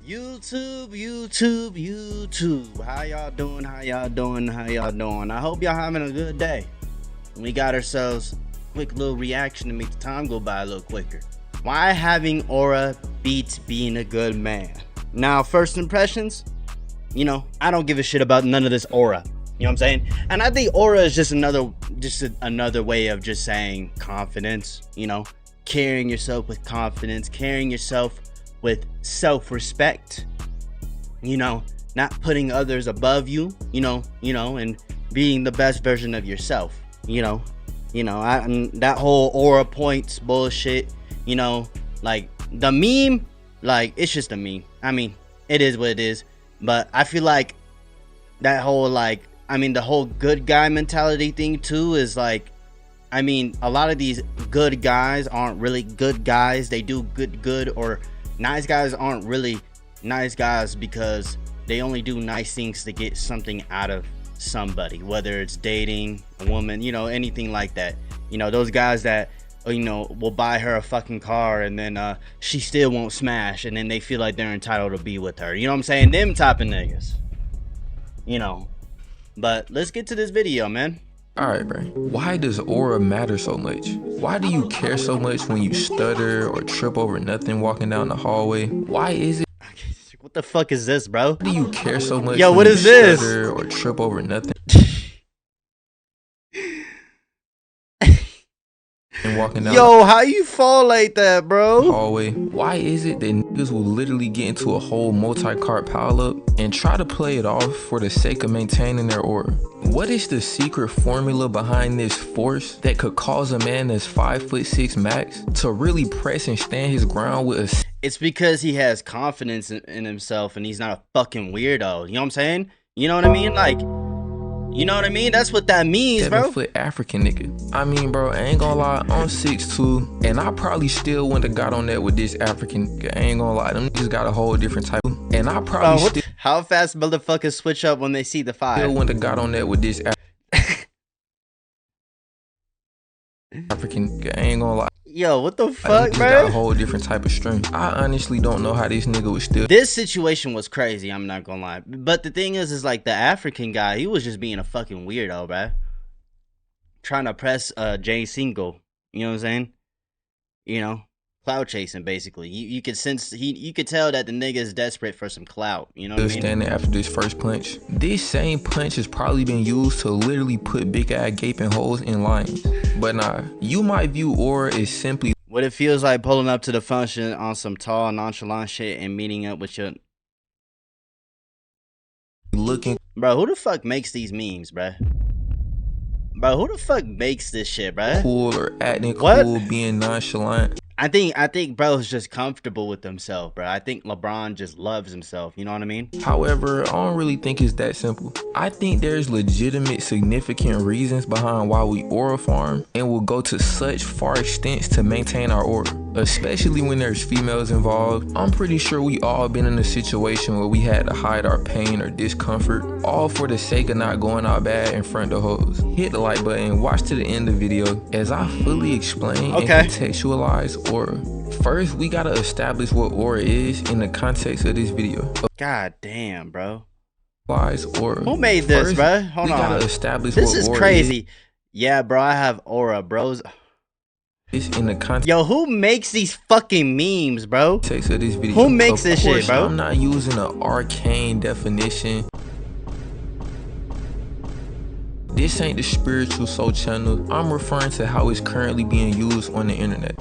YouTube. How y'all doing? I hope y'all having a good day. We got ourselves a quick little reaction to make the time go by a little quicker. Why having aura beats being a good man? Now, first impressions, I don't give a shit about none of this aura. You know what I'm saying? And I think aura is just another way of just saying confidence, carrying yourself with confidence, carrying yourself with self-respect, not putting others above you, and being the best version of yourself, that whole aura points bullshit, like the meme, like it's just a meme. I mean, it is what it is, but I feel like that whole the whole good guy mentality thing too is like, a lot of these good guys aren't really good guys. They do good, or nice guys aren't really nice guys because they only do nice things to get something out of somebody, whether it's dating a woman, anything like that. Those guys that will buy her a fucking car and then she still won't smash, and then they feel like they're entitled to be with her. You know what I'm saying? Them type of niggas. But let's get to this video, man. Alright, bro. Why does aura matter so much? Why do you care so much when you stutter or trip over nothing walking down the hallway? Why is it? What the fuck is this, bro? Why do you care so much Yo, when what you is this? stutter or trip over nothing and walking down Yo, how you fall like that, bro? the hallway? Why is it that niggas will literally get into a whole multi-cart pileup and try to play it off for the sake of maintaining their aura? What is the secret formula behind this force that could cause a man that's 5'6" max to really press and stand his ground with a... It's because he has confidence in himself and he's not a fucking weirdo. You know what I'm saying? You know what I mean? Like, you know what I mean? That's what that means, bro. 7-foot African nigga. Bro, I ain't gonna lie, I'm 6'2", and I probably still wouldn't have got on that with this African nigga. I ain't gonna lie, them niggas got a whole different type. And I probably still... How fast motherfuckers switch up when they see the 5? Still wouldn't have got on that with this African nigga. I ain't gonna lie. Yo, what the fuck, bro? Got a whole different type of strength. I honestly don't know how this nigga was still... This situation was crazy, I'm not gonna lie. But the thing is like the African guy, he was just being a fucking weirdo, bro. Trying to press Jay single. You know what I'm saying? Clout chasing, basically. You could sense, you could tell that the nigga is desperate for some clout. You know what I mean? Standing after this first punch. This same punch has probably been used to literally put big ass gaping holes in lines. But nah, you might view aura as simply what it feels like pulling up to the function on some tall, nonchalant shit and meeting up with your... looking... Bro, who the fuck makes these memes, bro? Bro, who the fuck makes this shit, bro? Cool or acting what? Cool, being nonchalant. I think bro's just comfortable with himself, bro. I think LeBron just loves himself, you know what I mean? However, I don't really think it's that simple. I think there's legitimate, significant reasons behind why we aura farm and will go to such far extents to maintain our aura, especially when there's females involved. I'm pretty sure we all been in a situation where we had to hide our pain or discomfort, all for the sake of not going out bad in front of hoes. Hit the like button, watch to the end of the video as I fully explain and contextualize aura. First, we gotta establish what aura is in the context of this video. God damn, bro. Aura. Who made this, bro? Hold on. We gotta establish this what is aura crazy. Is. Yeah, bro, I have aura, bros. This in the context. Yo, who makes these fucking memes, bro? Text of this video. Who makes this shit, bro? I'm not using an arcane definition. This ain't the Spiritual Soul channel. I'm referring to how it's currently being used on the internet.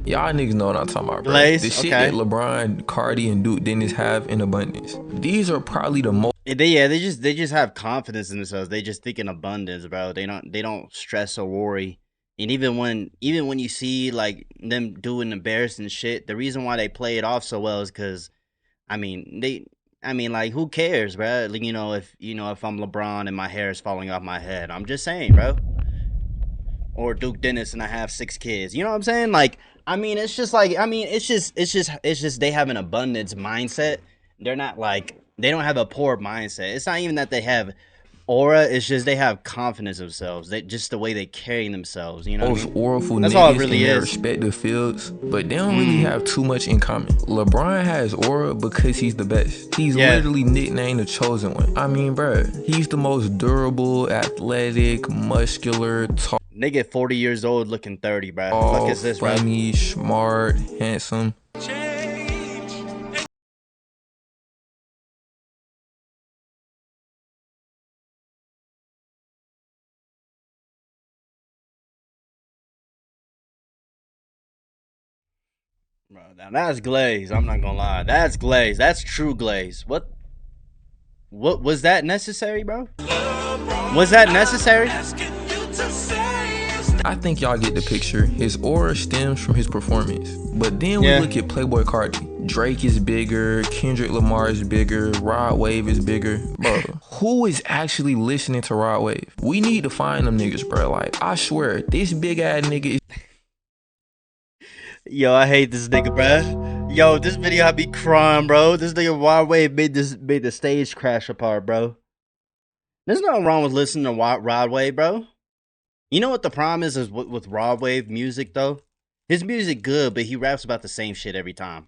Y'all niggas know what I'm talking about, bro. Blaze, the shit that LeBron, Cardi, and Duke Dennis have in abundance. These are probably the most... They just have confidence in themselves. They just think in abundance, bro. They don't stress or worry. And even when you see like them doing embarrassing shit, the reason why they play it off so well is because, like, who cares, bro? Like, if I'm LeBron and my hair is falling off my head, I'm just saying, bro. Or Duke Dennis and I have 6 kids. You know what I'm saying? Like, it's just like, it's just they have an abundance mindset. They're not like, they don't have a poor mindset. It's not even that they have aura. It's just they have confidence in themselves. They just the way they carry themselves. You know what I Most mean? oraful That's all it niggas really in their is. respective fields, but they don't really have too much in common. LeBron has aura because he's the best. He's literally nicknamed the chosen one. I mean, bruh, he's the most durable, athletic, muscular, tall, Nigga 40 years old looking 30, bro. Fuck is this, bro? funny, smart, handsome. Bro, now that's glaze. I'm not gonna lie. That's glaze. That's true glaze. What was that necessary, bro? Was that necessary? I think y'all get the picture. His aura stems from his performance. But then we look at Playboi Carti. Drake is bigger, Kendrick Lamar is bigger, Rod Wave is bigger. Bro, who is actually listening to Rod Wave? We need to find them niggas, bro. Like, I swear, this big ass nigga is... Yo, I hate this nigga, bro. Yo, this video I be crying, bro. This nigga Rod Wave made the stage crash apart, bro. There's nothing wrong with listening to Rod Wave, bro. You know what the problem is with Rod Wave music though? His music good, but he raps about the same shit every time.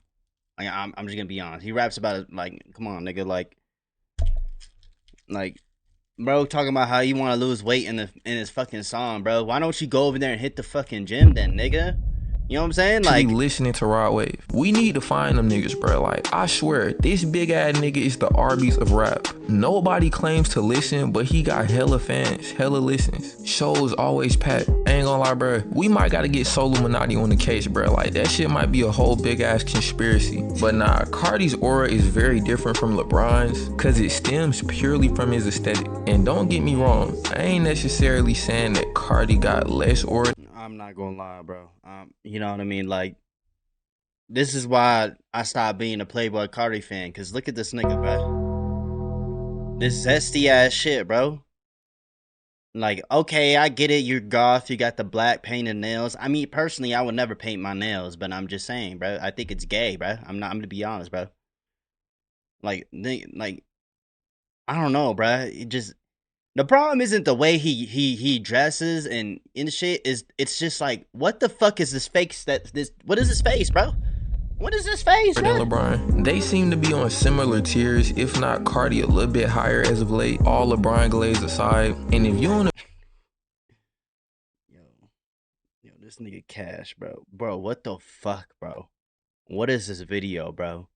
Like, I'm just gonna be honest. He raps about it like, come on, nigga, like, bro, talking about how you want to lose weight in his fucking song, bro. Why don't you go over there and hit the fucking gym then, nigga? You know what I'm saying? Like, listening to Rod Wave. We need to find them niggas, bro. Like, I swear, this big ass nigga is the Arby's of rap. Nobody claims to listen, but he got hella fans, hella listens. Shows always packed. I ain't gonna lie, bro. We might gotta get Soluminati on the case, bro. Like, that shit might be a whole big ass conspiracy. But nah, Carti's aura is very different from LeBron's, cause it stems purely from his aesthetic. And don't get me wrong, I ain't necessarily saying that Carti got less aura. I'm not gonna lie, bro. You know what I mean? Like, this is why I stopped being a Playboi Carti fan. Cause look at this nigga, bro. This zesty ass shit, bro. Like, okay, I get it. You're goth. You got the black painted nails. I mean, personally, I would never paint my nails, but I'm just saying, bro. I think it's gay, bro. I'm gonna be honest, bro. Like, I don't know, bro. It just. The problem isn't the way he dresses and shit. It's just like, what the fuck is this face what is this face, bro? What is this face, bro? LeBron. They seem to be on similar tiers, if not Carti a little bit higher as of late, all LeBron glaze aside. And if you don't... Yo, this nigga Cash, bro. Bro, what the fuck, bro? What is this video, bro?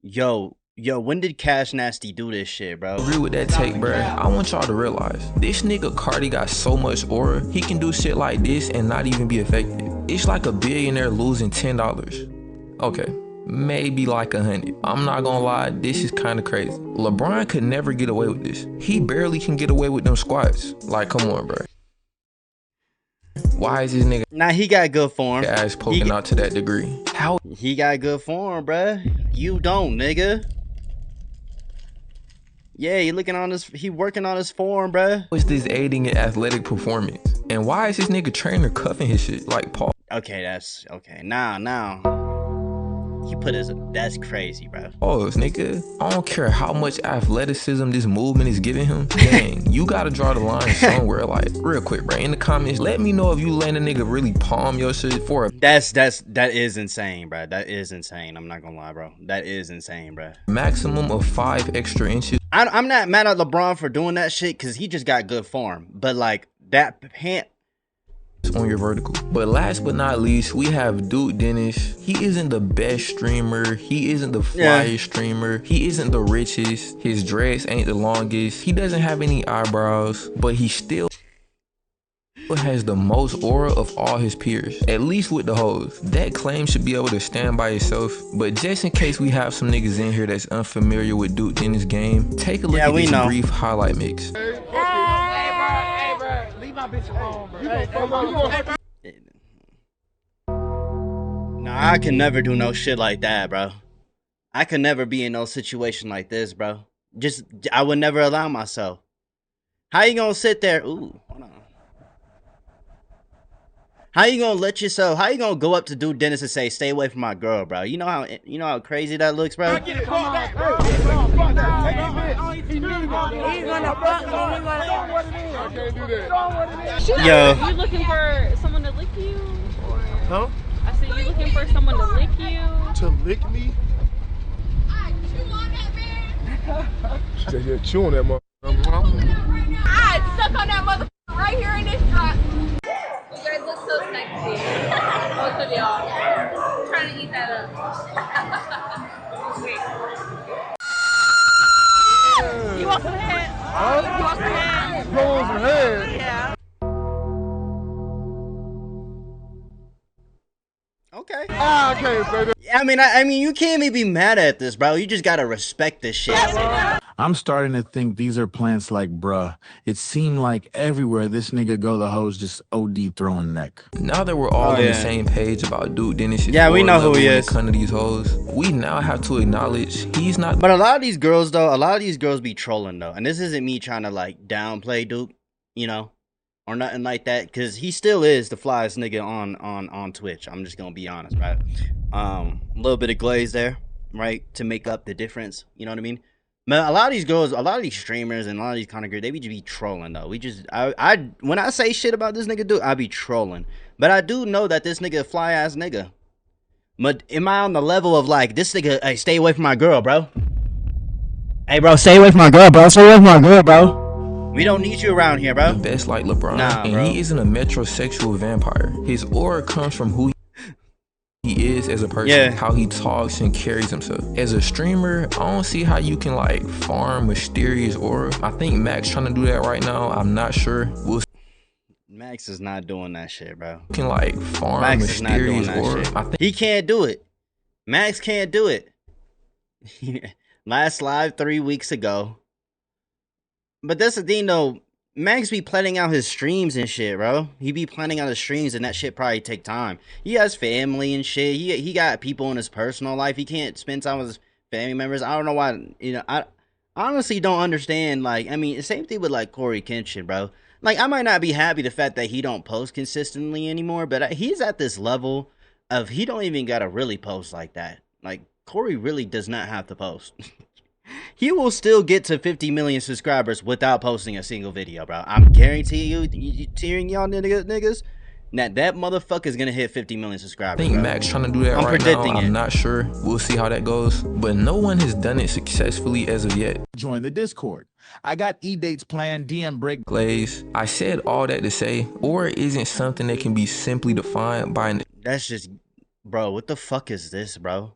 Yo, when did Cash Nasty do this shit, bro? Agree with that take, bro. I want y'all to realize, this nigga Carti got so much aura, he can do shit like this and not even be affected. It's like a billionaire losing $10. Okay, maybe like 100. I'm not gonna lie, this is kind of crazy. LeBron could never get away with this. He barely can get away with them squats. Like, come on, bro. Why is this nigga... Nah, he got good form. Ass poking out to that degree? How... He got good form, bruh. You don't, nigga. Yeah, he working on his form, bruh. How is this aiding in athletic performance? And why is this nigga trainer cuffing his shit like Paul? Okay, that's okay. Now. He put his, that's crazy, bro. Oh, nigga, I don't care how much athleticism this movement is giving him. Dang, you gotta draw the line somewhere. Like, real quick, bro. In the comments, let me know if you let a nigga really palm your shit for a... That is insane, bro. That is insane. I'm not gonna lie, bro. That is insane, bro. Maximum of 5 extra inches. I'm not mad at LeBron for doing that shit because he just got good form. But like that pant on your vertical. But last but not least, we have Dude Dennis. He isn't the best streamer. He isn't the flyest streamer. He isn't the richest. His dreads ain't the longest. He doesn't have any eyebrows, but he still has the most aura of all his peers, at least with the hoes. That claim should be able to stand by itself. But just in case we have some niggas in here that's unfamiliar with Dude Dennis' game, take a look at this brief highlight mix. Nah, I can never do no shit like that, bro. I could never be in no situation like this, bro. I would never allow myself. How you gonna sit there? Ooh, hold on. How you gonna let yourself? How you gonna go up to dude Dennis and say, "Stay away from my girl, bro"? You know how crazy that looks, bro. He's gonna fuck me. Yo. You looking for someone to lick you? Or... Huh? I said you looking for someone to lick you? To lick me? She said, yeah, chew on that motherfucker. I stuck on that motherfucker right here in this drop. You guys look so sexy. Both of y'all. I'm trying to eat that up. Wait. You want some head? Huh? You want some head? You want some head? Yeah. Okay. Ah, I can't say that. I mean, you can't even be mad at this, bro. You just gotta respect this shit. I'm starting to think these are plants like, bruh. It seemed like everywhere this nigga go, the hoes just OD throwing neck. Now that we're all on yeah. the same page about Dude Dennis' Yeah, we know who he is. When it comes to these hoes, we now have to acknowledge he's not. But a lot of these girls, though, be trolling, though. And this isn't me trying to, like, downplay Duke, you know, or nothing like that. Because he still is the flyest nigga on Twitch. I'm just going to be honest, right? A little bit of glaze there, right? To make up the difference. You know what I mean? Man, a lot of these girls, a lot of these streamers, and a lot of these kind of girls, they be just be trolling, though. When I say shit about this nigga, Duke, I be trolling. But I do know that this nigga a fly-ass nigga. But am I on the level of, like, this nigga, hey, stay away from my girl, bro? Hey, bro, stay away from my girl, bro. Stay away from my girl, bro. We don't need you around here, bro. Best like LeBron, nah, and bro. he isn't a metrosexual vampire. His aura comes from who he is as a person, how he talks and carries himself. As a streamer, I don't see how you can, like, farm mysterious aura. I think Max trying to do that right now. I'm not sure. We'll Max is not doing that shit, bro. can, like, farm Max is not doing mysterious that aura. shit. I think He can't do it. Max can't do it. Last live 3 weeks ago. But that's the thing, though. Max be planning out his streams and shit, bro. He be planning out his streams, and that shit probably take time. He has family and shit. He got people in his personal life. He can't spend time with his family members. I don't know why. You know, I honestly don't understand. Like, I mean, same thing with, like, Corey Kenshin, bro. Like, I might not be happy the fact that he don't post consistently anymore, but he's at this level of he don't even gotta really post like that. Like, Corey really does not have to post. He will still get to 50 million subscribers without posting a single video, bro. I'm guaranteeing y'all niggas, that motherfucker's gonna hit 50 million subscribers. I think bro. Max trying to do that I'm right predicting now. it. I'm not sure. We'll see how that goes. But no one has done it successfully as of yet. Join the Discord. I got E-dates planned, DM break. Glaze, I said all that to say, aura isn't something that can be simply defined by an... That's just, bro, what the fuck is this, bro?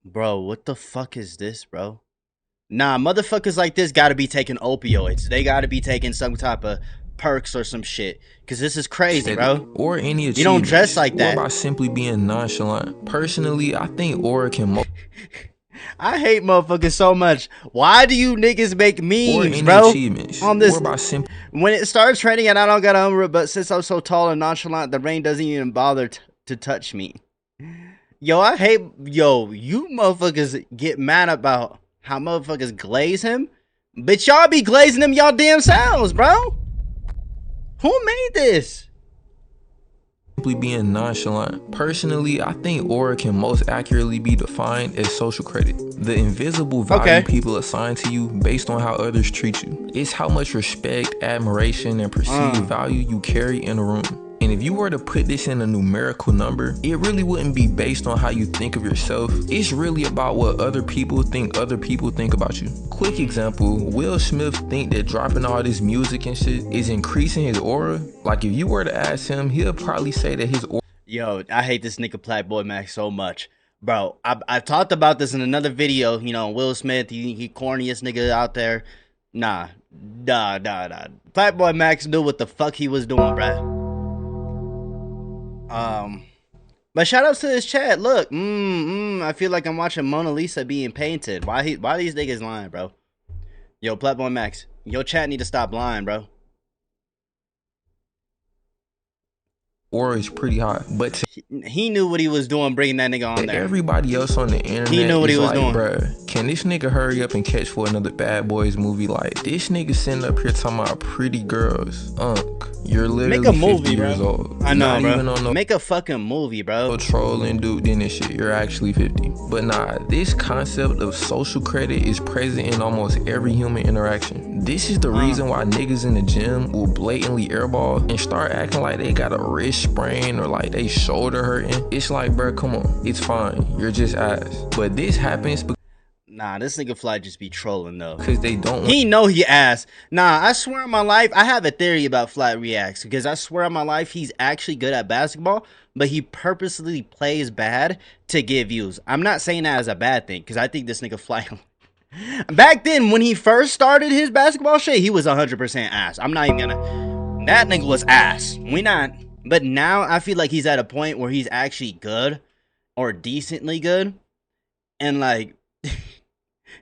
Bro, what the fuck is this, bro? Nah, motherfuckers like this gotta be taking opioids. They gotta be taking some type of perks or some shit. Cause this is crazy, bro. Or any achievements. You don't dress like that. Or by simply being nonchalant. Personally, I think aura can... I hate motherfuckers so much. Why do you niggas make memes, bro? On this, when it starts training and I don't got umbrella, but since I'm so tall and nonchalant, the rain doesn't even bother to touch me. Yo, I hate, you motherfuckers get mad about how motherfuckers glaze him. Bitch, y'all be glazing them y'all damn selves, bro. Who made this? Simply being nonchalant. Personally, I think aura can most accurately be defined as social credit. The invisible value people assign to you based on how others treat you. It's how much respect, admiration, and perceived value you carry in a room. And if you were to put this in a numerical number, it really wouldn't be based on how you think of yourself. It's really about what other people think about you. Quick example, Will Smith think that dropping all this music and shit is increasing his aura. Like, if you were to ask him, he'll probably say that his aura... Yo, I hate this nigga Blackboy Max so much. Bro, I talked about this in another video. You know, Will Smith, he corniest nigga out there. Nah. Blackboy Max knew what the fuck he was doing, bruh. But shout outs to his chat. Look, I feel like I'm watching Mona Lisa being painted. Why these niggas lying, bro? Yo, Blackboy Max, your chat need to stop lying, bro. Aura is pretty high, but he knew what he was doing bringing that nigga on there. Everybody else on the internet, he knew what he was doing. Bruh, can this nigga hurry up and catch for another Bad Boys movie? Like, this nigga sitting up here talking about pretty girls. You're Make literally a movie, 50 years bro. old. I know, Not bro. even on no Make a fucking movie, bro. trolling dude in this shit. You're actually 50. But nah, this concept of social credit is present in almost every human interaction. This is the reason why niggas in the gym will blatantly airball and start acting like they got a wrist sprain or like they shoulder hurting. It's like, bro, come on. It's fine. You're just ass. But this happens Nah, this nigga Fly just be trolling though. because they don't He know he ass. Nah, I swear on my life, I have a theory about Flat Reacts because I swear on my life he's actually good at basketball, but he purposely plays bad to get views. I'm not saying that as a bad thing because I think this nigga Fly. Back then, when he first started his basketball shit, he was 100% ass. I'm not even gonna. That nigga was ass. We not. But now I feel like he's at a point where he's actually good or decently good, and like.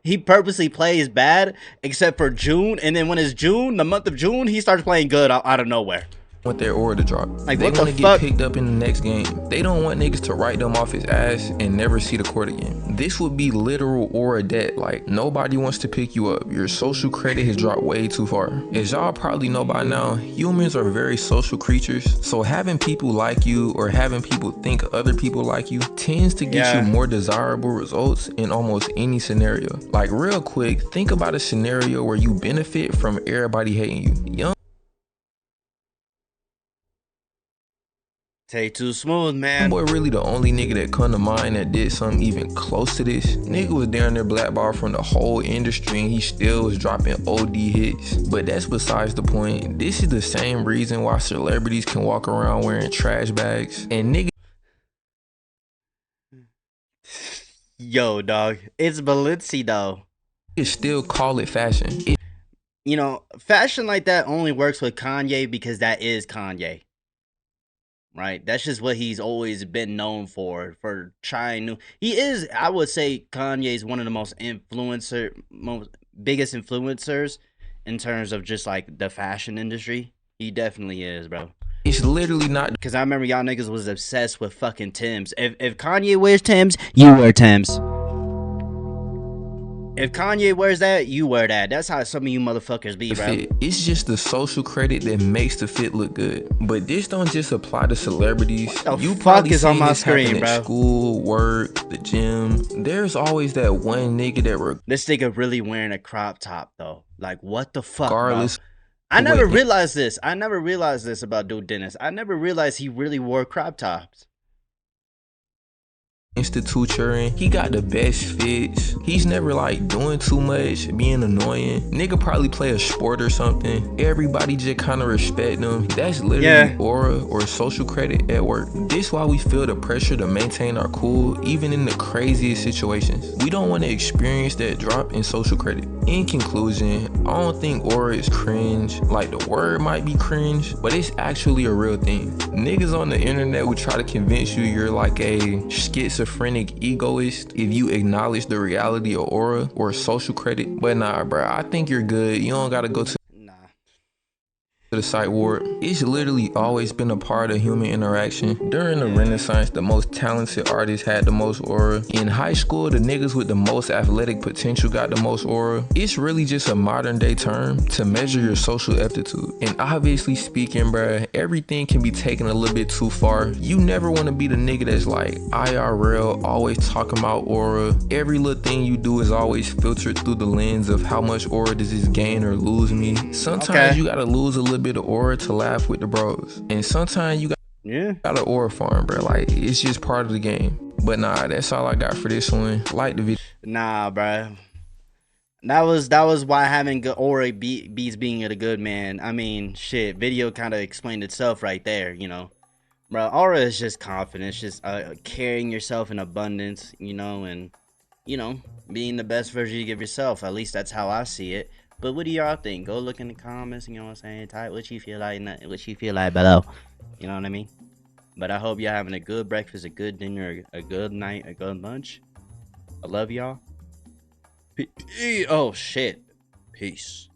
He purposely plays bad except for June, and then when it's June, the month of June, he starts playing good out of nowhere. want their aura to drop. Like, they what want the to fuck? get picked up in the next game. They don't want niggas to write them off his ass and never see the court again. This would be literal aura debt. Like, nobody wants to pick you up. Your social credit has dropped way too far. As y'all probably know by now, humans are very social creatures. So having people like you or having people think other people like you tends to get you more desirable results in almost any scenario. Like, real quick, think about a scenario where you benefit from everybody hating you. Young Take too smooth, man. boy really the only nigga that come to mind that did something even close to this. Nigga was down there blackballed from the whole industry and he still was dropping OD hits. But that's besides the point. This is the same reason why celebrities can walk around wearing trash bags and niggas Yo, dog. It's Balenci, though. still call it fashion. You know, fashion like that only works with Kanye because that is Kanye. Right? That's just what he's always been known for trying new. He is, I would say, Kanye's one of the most biggest influencers in terms of just like the fashion industry. He definitely is, bro. It's literally not Because I remember y'all niggas was obsessed with fucking Timbs. If Kanye wears Timbs, you wear Timbs. If Kanye wears that, you wear that. That's how some of you motherfuckers be, bro. fit. It's just the social credit that makes the fit look good. But this don't just apply to celebrities. What the You fuck probably is on seen my this happen screen, at bro? school, work, the gym. There's always that one nigga that This nigga really wearing a crop top, though. Like, what the fuck, regardless bro? I never what- realized this. I never realized this about Dude Dennis. I never realized he really wore crop tops. institution, he got the best fits. He's never like doing too much, being annoying. Nigga probably play a sport or something. Everybody just kind of respect him. That's literally aura or social credit at work. This why we feel the pressure to maintain our cool even in the craziest situations. We don't want to experience that drop in social credit. In conclusion, I don't think aura is cringe. Like, the word might be cringe, but it's actually a real thing. Niggas on the internet would try to convince you you're like a schizophrenic egoist if you acknowledge the reality of aura or social credit. But nah, bro, I think you're good. You don't gotta go to the site ward. It's literally always been a part of human interaction. During the Renaissance, the most talented artists had the most aura. In high school, the niggas with the most athletic potential got the most aura. It's really just a modern day term to measure your social aptitude. And obviously speaking, bruh, everything can be taken a little bit too far. You never want to be the nigga that's like IRL, always talking about aura. Every little thing you do is always filtered through the lens of how much aura does this gain or lose me. Sometimes you gotta lose a little bit of aura to laugh with the bros, and sometimes you got an aura farm, bro. Like, it's just part of the game. But nah, that's all I got for this one. Like the video. Nah, bro. That was why having good aura beats being a good man. I mean, shit, video kind of explained itself right there, you know. Bro, aura is just confidence, just carrying yourself in abundance, you know, and, you know, being the best version of yourself. At least that's how I see it. But what do y'all think? Go look in the comments, you know what I'm saying? Type what you feel like, what you feel like below. You know what I mean? But I hope y'all having a good breakfast, a good dinner, a good night, a good lunch. I love y'all. Oh, shit. Peace.